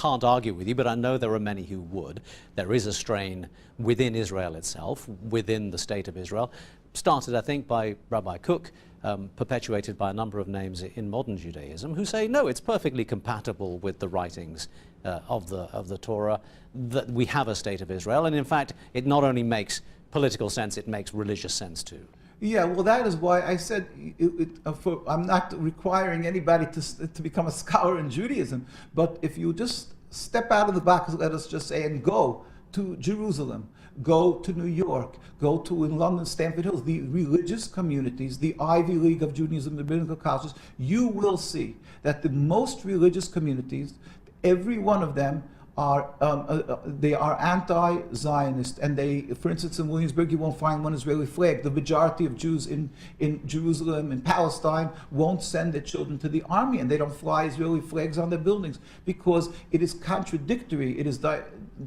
can't argue with you, but I know there are many who would. There is a strain within Israel itself, within the state of Israel, started, I think, by Rabbi Kook, perpetuated by a number of names in modern Judaism, who say, no, it's perfectly compatible with the writings of the Torah that we have a state of Israel. And in fact, it not only makes political sense, it makes religious sense too. Yeah, well, that is why I said I'm not requiring anybody to become a scholar in Judaism, but if you just step out of the box, let us just say, and go to Jerusalem, go to New York, go to, in London, Stamford Hills, the religious communities, the Ivy League of Judaism, the rabbinical colleges, you will see that the most religious communities, every one of them, they are anti-Zionist, and they, for instance, in Williamsburg, you won't find one Israeli flag. The majority of Jews in Jerusalem, in Palestine, won't send their children to the army, and they don't fly Israeli flags on their buildings because it is contradictory. It is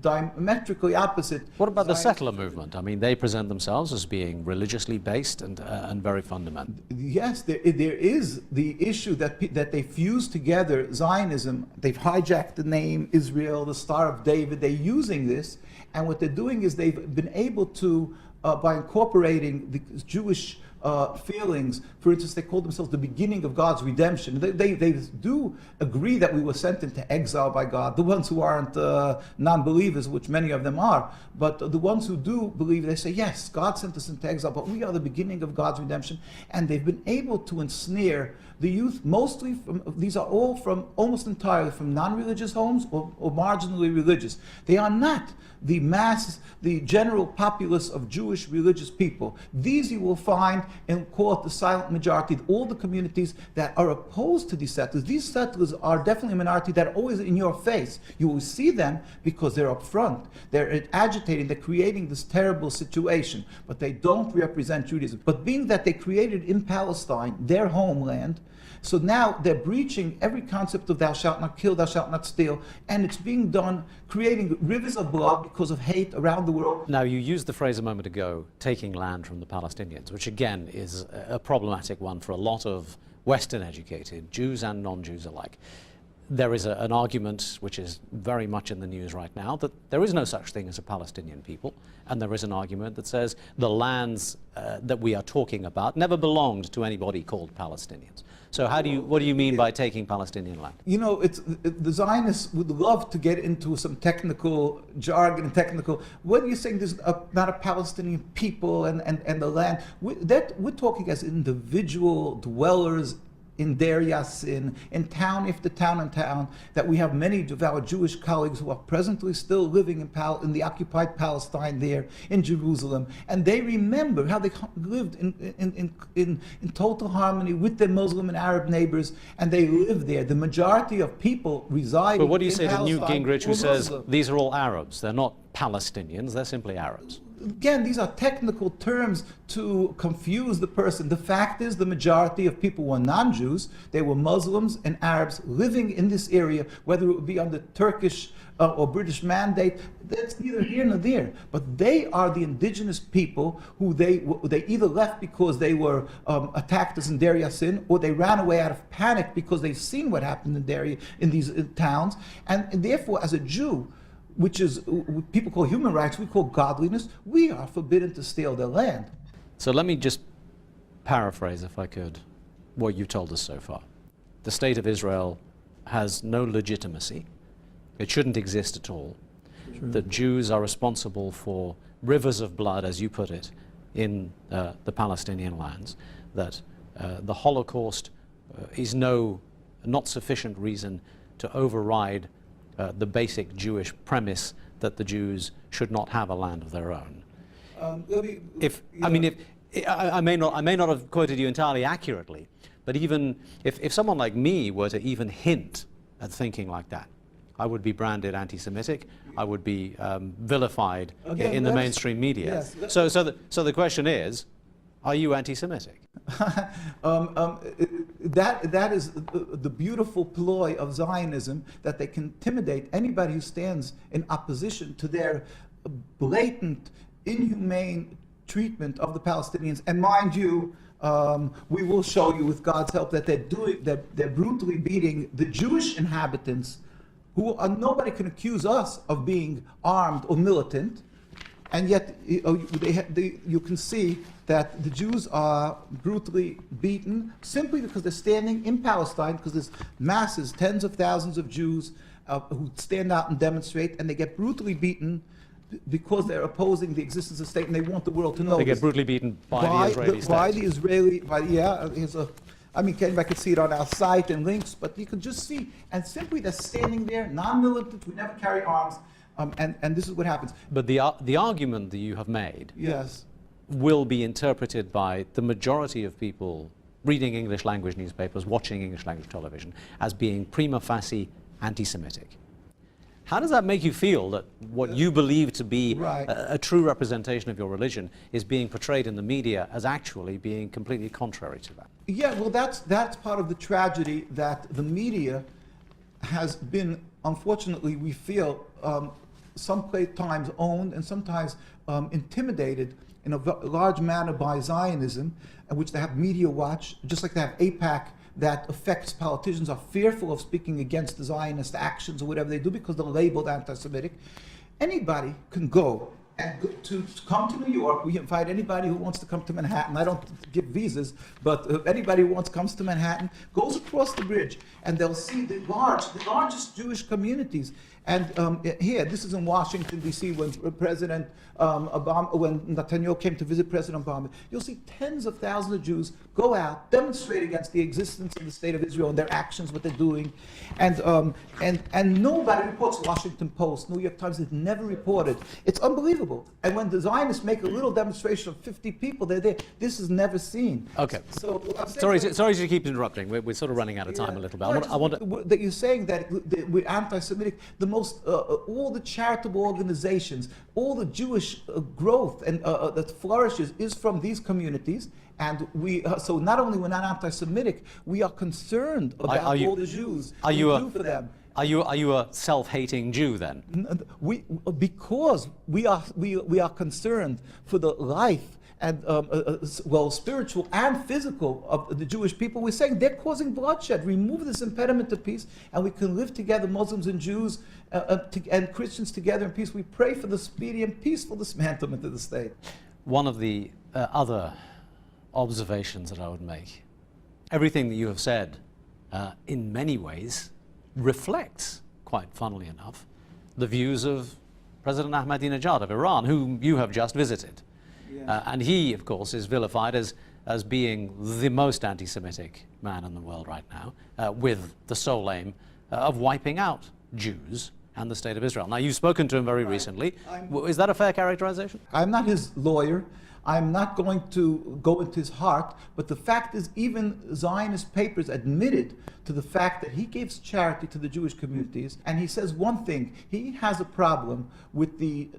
diametrically opposite. What about the settler movement? I mean, they present themselves as being religiously based and very fundamental. Yes, there is the issue that they fuse together Zionism. They've hijacked the name Israel, the Star of David. They're using this, and what they're doing is they've been able to, by incorporating the Jewish feelings, for instance, they call themselves the beginning of God's redemption. They do agree that we were sent into exile by God, the ones who aren't non-believers, which many of them are, but the ones who do believe, they say, yes, God sent us into exile, but we are the beginning of God's redemption, and they've been able to ensnare the youth, mostly from, these are all from, almost entirely from non-religious homes or marginally religious. They are not the mass, the general populace of Jewish religious people. These you will find and call it the silent majority, all the communities that are opposed to these settlers. These settlers are definitely a minority that are always in your face. You will see them because they're up front. They're agitating, they're creating this terrible situation, but they don't represent Judaism. But being that they created in Palestine, their homeland, so now they're breaching every concept of thou shalt not kill, thou shalt not steal, and it's being done, creating rivers of blood because of hate around the world. Now, you used the phrase a moment ago, taking land from the Palestinians, which again is a problematic one for a lot of Western educated Jews and non-Jews alike. There is an argument, which is very much in the news right now, that there is no such thing as a Palestinian people, and there is an argument that says the lands that we are talking about never belonged to anybody called Palestinians. So what do you mean by taking Palestinian land? You know, the Zionists would love to get into some technical jargon and technical. What are you saying? There's not a Palestinian people and the land. We're talking as individual dwellers in Deir Yassin, in town after town and town, that we have many of our Jewish colleagues who are presently still living in the occupied Palestine there in Jerusalem, and they remember how they lived in total harmony with their Muslim and Arab neighbors, and they live there. The majority of people reside in Palestine. But what do you say to Newt Gingrich, who says Muslim. These are all Arabs? They're not Palestinians, they're simply Arabs. Again, these are technical terms to confuse the person. The fact is the majority of people were non-Jews. They were Muslims and Arabs living in this area, whether it would be under Turkish or British mandate. That's neither here nor there. But they are the indigenous people who they either left because they were attacked as in Deir Yassin, or they ran away out of panic because they've seen what happened in these towns. And therefore, as a Jew, which is what people call human rights, we call godliness, we are forbidden to steal their land. So let me just paraphrase, if I could, what you told us so far. The state of Israel has no legitimacy. It shouldn't exist at all. True. That Jews are responsible for rivers of blood, as you put it, in the Palestinian lands. That the Holocaust is not sufficient reason to override the basic Jewish premise that the Jews should not have a land of their own. I may not have quoted you entirely accurately, but even if someone like me were to even hint at thinking like that, I would be branded anti-Semitic. I would be vilified in the mainstream media. Yes. So the question is, are you anti-Semitic? That is the beautiful ploy of Zionism, that they can intimidate anybody who stands in opposition to their blatant, inhumane treatment of the Palestinians. And mind you, we will show you with God's help that they're brutally beating the Jewish inhabitants nobody can accuse us of being armed or militant, and yet you can see that the Jews are brutally beaten simply because they're standing in Palestine, because there's masses, tens of thousands of Jews who stand out and demonstrate, and they get brutally beaten because they're opposing the existence of the state, and they want the world to know. They get brutally beaten by the Israeli state. By the Israeli, I could see it on our site and links, but you can just see, and simply they're standing there, non-militant, we never carry arms, and this is what happens. But the argument that you have made Yes. will be interpreted by the majority of people reading English language newspapers, watching English language television, as being prima facie anti-Semitic. How does that make you feel that what you believe to be a true representation of your religion is being portrayed in the media as actually being completely contrary to that? Yeah, well, that's part of the tragedy that the media has been, unfortunately, we feel, sometimes owned and sometimes intimidated in a large manner by Zionism, which they have media watch, just like they have AIPAC, that affects politicians, are fearful of speaking against the Zionist actions or whatever they do because they're labeled anti-Semitic. Anybody can go and to come to New York. We invite anybody who wants to come to Manhattan. I don't give visas, but if anybody who comes to Manhattan, goes across the bridge, and they'll see the largest Jewish communities. And here, this is in Washington, D.C., when President Obama, when Netanyahu came to visit President Obama, you'll see tens of thousands of Jews go out, demonstrate against the existence of the state of Israel and their actions, what they're doing. And nobody reports. Washington Post, New York Times, has never reported. It's unbelievable. And when the Zionists make a little demonstration of 50 people, they're there. This is never seen. Okay. So, sorry to keep interrupting. We're sort of running out of time a little bit. I want that you're saying that we're anti-Semitic. All the charitable organizations, all the Jewish growth and that flourishes is from these communities. And so not only we're not anti-Semitic, we are concerned about all the Jews. Are you for them. Are you a self-hating Jew then? Because we are concerned for the life and spiritual and physical of the Jewish people. We're saying they're causing bloodshed. Remove this impediment to peace, and we can live together, Muslims and Jews and Christians together in peace. We pray for the speedy and peaceful dismantlement of the state. One of the other observations that I would make, everything that you have said, in many ways, reflects, quite funnily enough, the views of President Ahmadinejad of Iran, whom you have just visited. And he, of course, is vilified as being the most anti-Semitic man in the world right now, with the sole aim of wiping out Jews and the state of Israel. Now, you've spoken to him very recently. Is that a fair characterization? I'm not his lawyer. I'm not going to go into his heart, but the fact is, even Zionist papers admitted to the fact that he gives charity to the Jewish communities, and he says one thing: he has a problem with the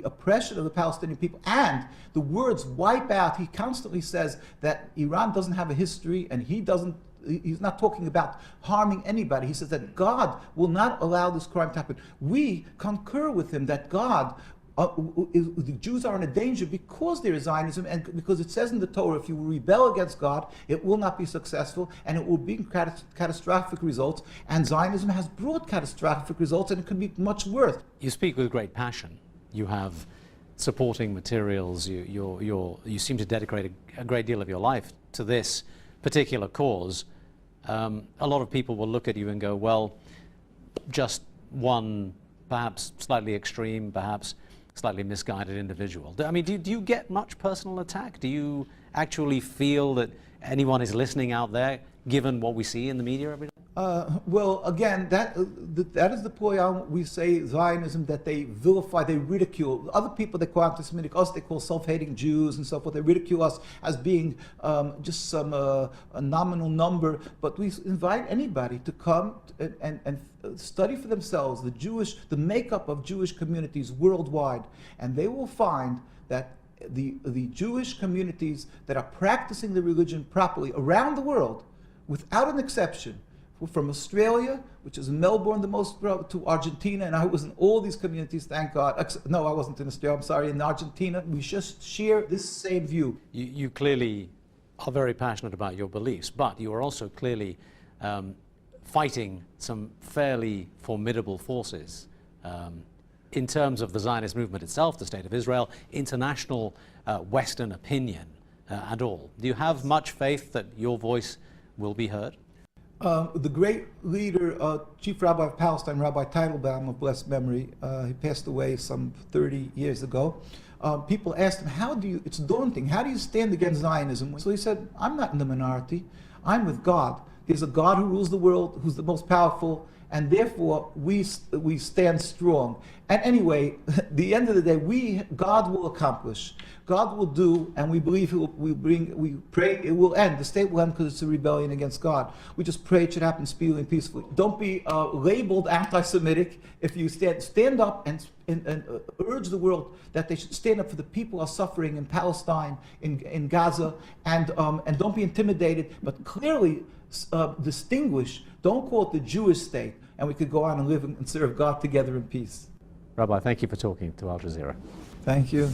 oppression of the Palestinian people and the words "wipe out." He constantly says that Iran doesn't have a history, and he's not talking about harming anybody. He says that God will not allow this crime to happen. We concur with him that God. The Jews are in a danger because there is Zionism, and because it says in the Torah, if you rebel against God, it will not be successful, and it will bring catastrophic results. And Zionism has brought catastrophic results, and it could be much worse. You speak with great passion. You have supporting materials. You seem to dedicate a great deal of your life to this particular cause. A lot of people will look at you and go, well, just one, perhaps slightly extreme, perhaps slightly misguided individual. I mean, do you get much personal attack? Do you actually feel that anyone is listening out there, given what we see in the media every day? Well, again, that is the point we say Zionism, that they vilify, they ridicule. Other people they call anti-Semitic, us they call self-hating Jews and so forth. They ridicule us as being just some a nominal number. But we invite anybody to come and study for themselves the makeup of Jewish communities worldwide, and they will find that the Jewish communities that are practicing the religion properly around the world, without an exception, from Australia, which is in Melbourne the most, to Argentina, and I was in all these communities, thank God. No, I wasn't in Australia, I'm sorry, in Argentina. We just share this same view. You clearly are very passionate about your beliefs, but you are also clearly fighting some fairly formidable forces in terms of the Zionist movement itself, the State of Israel, international Western opinion and all. Do you have much faith that your voice will be heard? The great leader, Chief Rabbi of Palestine, Rabbi Teitelbaum of blessed memory, he passed away some 30 years ago. People asked him, it's daunting, how do you stand against Zionism? So he said, I'm not in the minority, I'm with God. There's a God who rules the world, who's the most powerful, and therefore we stand strong. And anyway, at the end of the day, God will accomplish. God will do, and we believe we pray it will end. The state will end because it's a rebellion against God. We just pray it should happen speedily and peacefully. Don't be labeled anti-Semitic. If you stand up and urge the world that they should stand up for the people who are suffering in Palestine, in Gaza, and don't be intimidated, but clearly distinguish. Don't call it the Jewish state, and we could go on and live and serve God together in peace. Rabbi, thank you for talking to Al Jazeera. Thank you.